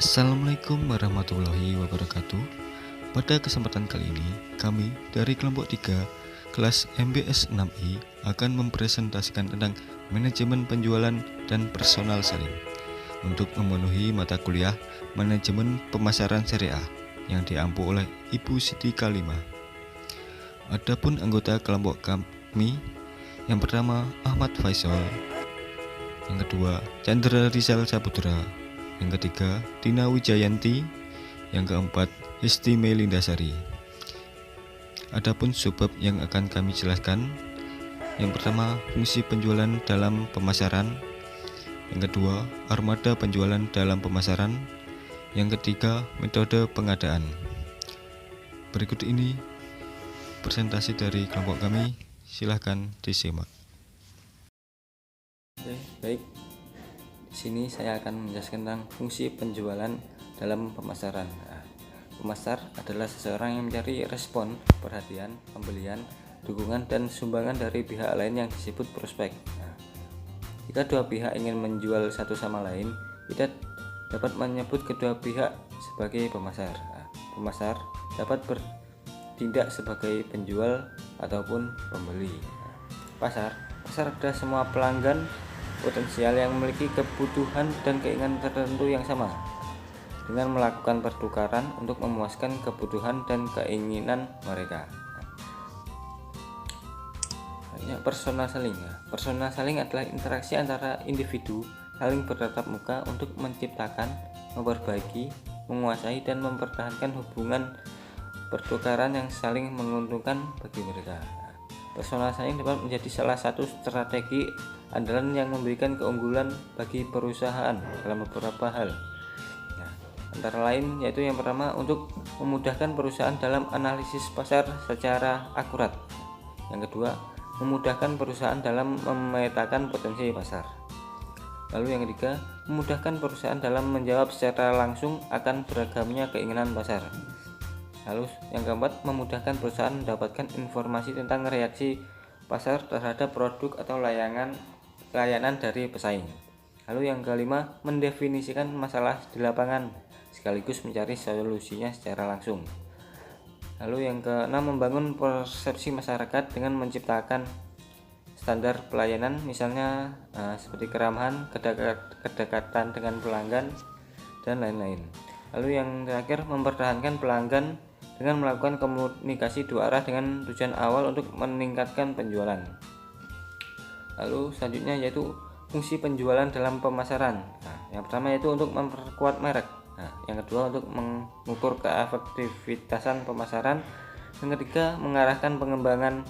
Assalamualaikum warahmatullahi wabarakatuh. Pada kesempatan kali ini, kami dari kelompok 3 kelas MBS 6I akan mempresentasikan tentang manajemen penjualan dan personal selling untuk memenuhi mata kuliah manajemen pemasaran syariah yang diampu oleh Ibu Siti Kalimah. Adapun anggota kelompok kami, yang pertama Ahmad Faisal, yang kedua Chandra Rizal Saputra, yang ketiga Dina Wijayanti, yang keempat Hesti Melindasari. Adapun subbab yang akan kami jelaskan, yang pertama fungsi penjualan dalam pemasaran, yang kedua armada penjualan dalam pemasaran, yang ketiga metode pengadaan. Berikut ini presentasi dari kelompok kami, silahkan disimak. Baik, di sini saya akan menjelaskan tentang fungsi penjualan dalam pemasaran. Pemasar adalah seseorang yang mencari respon, perhatian, pembelian, dukungan, dan sumbangan dari pihak lain yang disebut prospek. Jika dua pihak ingin menjual satu sama lain, kita dapat menyebut kedua pihak sebagai pemasar. Pemasar dapat bertindak sebagai penjual ataupun pembeli. Pasar adalah semua pelanggan potensial yang memiliki kebutuhan dan keinginan tertentu yang sama, dengan melakukan pertukaran untuk memuaskan kebutuhan dan keinginan mereka. Personal selling. Personal selling adalah interaksi antara individu saling bertatap muka untuk menciptakan, memperbaiki, menguasai, dan mempertahankan hubungan pertukaran yang saling menguntungkan bagi mereka. Personal selling dapat menjadi salah satu strategi andalan yang memberikan keunggulan bagi perusahaan dalam beberapa hal. Antara lain yaitu yang pertama, untuk memudahkan perusahaan dalam analisis pasar secara akurat. Yang kedua, memudahkan perusahaan dalam memetakan potensi pasar. Lalu yang ketiga, memudahkan perusahaan dalam menjawab secara langsung akan beragamnya keinginan pasar. Lalu yang keempat, memudahkan perusahaan mendapatkan informasi tentang reaksi pasar terhadap produk atau layanan dari pesaing. Lalu yang kelima, mendefinisikan masalah di lapangan sekaligus mencari solusinya secara langsung. Lalu yang keenam, membangun persepsi masyarakat dengan menciptakan standar pelayanan, misalnya seperti keramahan, kedekatan dengan pelanggan, dan lain-lain. Lalu yang terakhir, mempertahankan pelanggan dengan melakukan komunikasi dua arah dengan tujuan awal untuk meningkatkan penjualan. Lalu selanjutnya yaitu fungsi penjualan dalam pemasaran. Yang pertama yaitu untuk memperkuat merek. Yang kedua untuk mengukur keefektivitasan pemasaran. Yang ketiga, mengarahkan pengembangan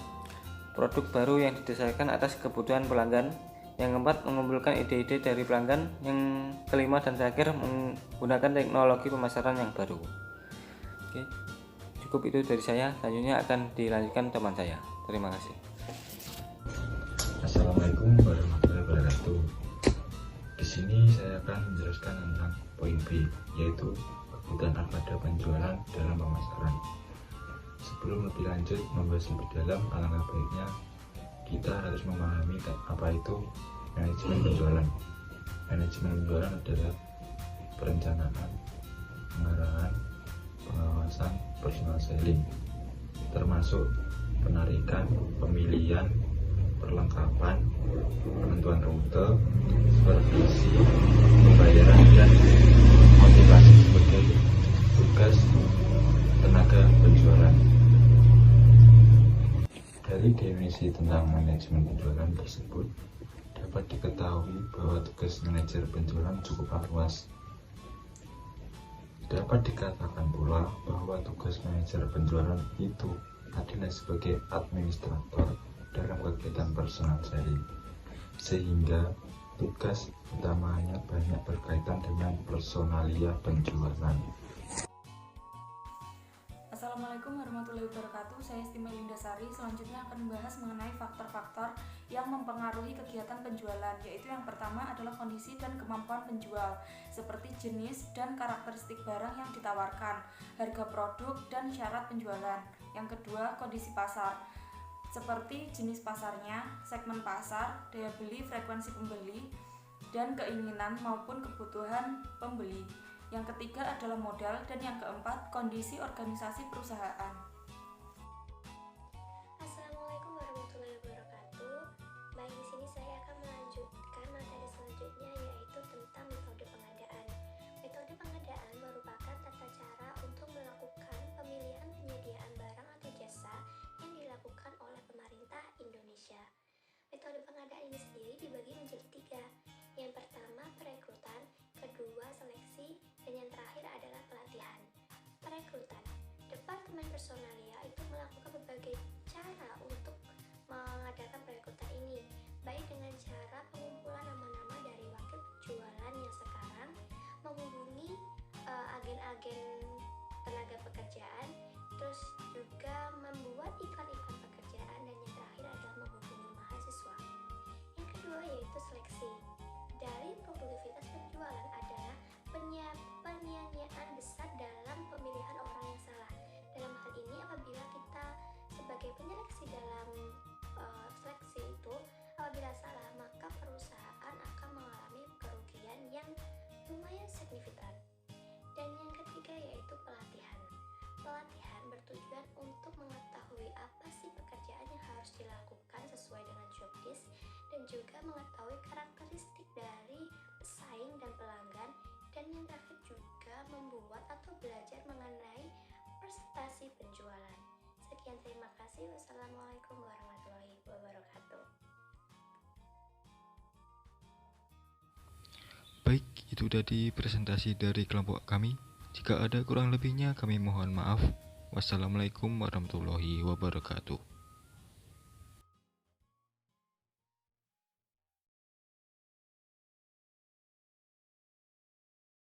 produk baru yang didasarkan atas kebutuhan pelanggan. Yang keempat, mengumpulkan ide-ide dari pelanggan. Yang kelima dan terakhir, menggunakan teknologi pemasaran yang baru. Oke, cukup itu dari saya. Selanjutnya akan dilanjutkan teman saya. Terima kasih. Assalamualaikum warahmatullahi wabarakatuh. Di sini saya akan menjelaskan tentang poin B, yaitu kebutuhan armada penjualan dalam pemasaran. Sebelum lebih lanjut membahas lebih dalam, alangkah baiknya kita harus memahami apa itu manajemen penjualan. Manajemen penjualan adalah perencanaan, pengarahan, pengawasan personal selling, termasuk penarikan, pemilihan, perlengkapan, penentuan rute, supervisi, pembayaran, dan motivasi sebagai tugas tenaga penjualan. Dari definisi tentang manajemen penjualan tersebut, dapat diketahui bahwa tugas manajer penjualan cukup luas. Dapat dikatakan pula bahwa tugas manajer penjualan itu adalah sebagai administrator dalam kegiatan personal selling, sehingga tugas utamanya banyak berkaitan dengan personalia penjualan. Assalamualaikum warahmatullahi wabarakatuh. Saya Hesti Melindasari. Selanjutnya akan membahas mengenai faktor-faktor yang mempengaruhi kegiatan penjualan, yaitu yang pertama adalah kondisi dan kemampuan penjual, seperti jenis dan karakteristik barang yang ditawarkan, harga produk, dan syarat penjualan. Yang kedua, kondisi pasar, seperti jenis pasarnya, segmen pasar, daya beli, frekuensi pembeli, dan keinginan maupun kebutuhan pembeli. Yang ketiga adalah modal, dan yang keempat kondisi organisasi perusahaan. Assalamualaikum warahmatullahi wabarakatuh. Baik, di sini saya akan melanjutkan materi selanjutnya, yaitu tentang metode pengadaan. Metode pengadaan merupakan tata cara untuk melakukan pemilihan penyediaan barang atau jasa yang dilakukan oleh pemerintah Indonesia. Metode pengadaan ini sendiri dibagi menjadi 3. Yang pertama perekrutan, kedua seleksi, dan yang terakhir adalah pelatihan. Perekrutan. Departemen Personalia itu melakukan berbagai cara untuk mengadakan perekrutan ini, baik dengan cara pengumpulan nama-nama dari wakil penjualan yang sekarang, menghubungi agen-agen tenaga pekerjaan, terus juga membuat iklan-iklan pekerjaan, dan yang terakhir adalah menghubungi mahasiswa. Yang kedua yaitu seleksi. Dari produktivitas penjualan adalah penyanyian besar dalam pemilihan orang yang salah. Dalam hal ini apabila kita sebagai penyeleksi dalam seleksi itu apabila salah, maka perusahaan akan mengalami kerugian yang lumayan signifikan. Dan yang ketiga yaitu pelatihan. Pelatihan bertujuan untuk mengetahui apa sih pekerjaan yang harus dilakukan sesuai dengan job desk, dan juga mengetahui karakteristik dari pesaing dan pelanggan, dan yang terakhir juga membuat atau belajar mengenai presentasi penjualan. Sekian, terima kasih. Wassalamualaikum warahmatullahi wabarakatuh. Baik, itu tadi presentasi dari kelompok kami. Jika ada kurang lebihnya kami mohon maaf. Wassalamualaikum warahmatullahi wabarakatuh.